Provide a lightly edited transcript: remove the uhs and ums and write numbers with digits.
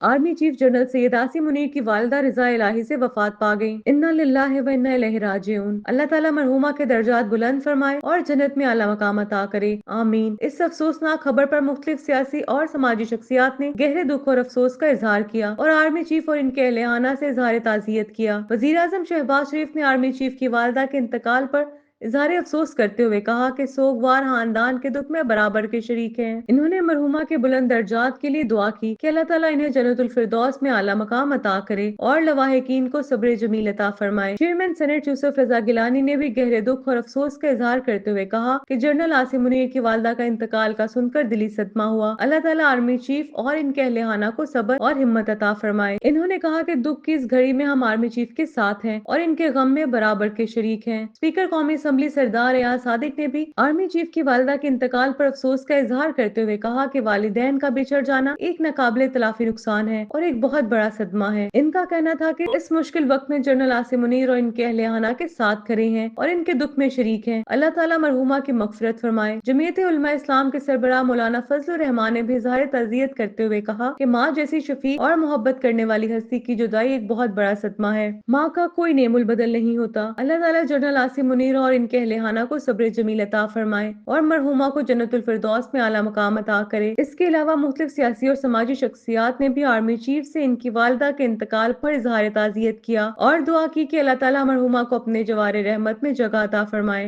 Army chief general Syed Asim Munir की वालिदा रिजा इलाही से वफात पा गईं। इन्ना लिल्लाहि व इन्ना इलैहि राजिऊन। अल्लाह ताला मरहुमा के दर्जात बुलंद फरमाए और जन्नत में आला मकाम अता करे, आमीन। इस अफसोसनाक खबर पर मुख्तलिफ सियासी और समाजी शख्सियात ने गहरे दुख और अफसोस का इजहार किया और आर्मी चीफ और इनके अहलियाना से इजहार ताज़ियत किया। वजीर आजम शहबाज शरीफ ने आर्मी चीफ की वालिदा के इंतकाल पर इजहार अफसोस करते हुए कहा कि सोगवार खानदान के दुख में बराबर के शरीक हैं। इन्होंने मरहुमा के बुलंद दर्जात के लिए दुआ की कि अल्लाह ताला इन्हें जन्नतुल फिरदौस में आला मकाम अता करे और लवाहिकीन को सब्र जमील अता फरमाए। चेयरमैन सेनेट यूसुफ रजा गिलानी ने भी गहरे दुख और अफसोस का इजहार करते हुए कहा कि जनरल आसिम मुनीर की वालिदा का इंतकाल का सुनकर दिली सदमा हुआ। अल्लाह ताला आर्मी चीफ और इनके अहलियाना को सब्र और हिम्मत अता फरमाए। इन्होंने कहा कि दुख की इस घड़ी में हम आर्मी चीफ के साथ हैं और इनके गम में बराबर के शरीक हैं। स्पीकर कौमी असम्बली सरदार एयाज सादिक ने भी आर्मी चीफ की वालिदा के इंतकाल पर अफसोस का इजहार करते हुए कहा कि वालिदैन का बिछड़ जाना एक नाकाबिले तलाफी नुकसान है और एक बहुत बड़ा सदमा है। इनका कहना था कि इस मुश्किल वक्त में जनरल आसिम मुनीर और इनके अहलियाना के साथ खड़े हैं और इनके दुख में शरीक हैं। अल्लाह ताला मरहुमा की मगफिरत फरमाए। जमीयत उलमा इस्लाम के सरबराह मौलाना फजल रहमान ने भी इजहार ताज़ियत करते हुए कहा कि माँ जैसी शफीक और मोहब्बत करने वाली हस्ती की जुदाई एक बहुत बड़ा सदमा है। माँ का कोई नेमुल बदल नहीं होता। अल्लाह ताला जनरल आसिम मुनीर और इनके अहलियाना को सब्र जमील अता फरमाए और मरहुमा को जन्नतुल फिरदौस में आला मकाम अता करे। इसके अलावा मुख्तलिफ सियासी और समाजी शख्सियात ने भी आर्मी चीफ से इनकी वालिदा के इंतकाल पर इजहार ताज़ियत किया और दुआ की कि अल्लाह ताला मरहुमा को अपने जवारे रहमत में जगह अता फरमाए।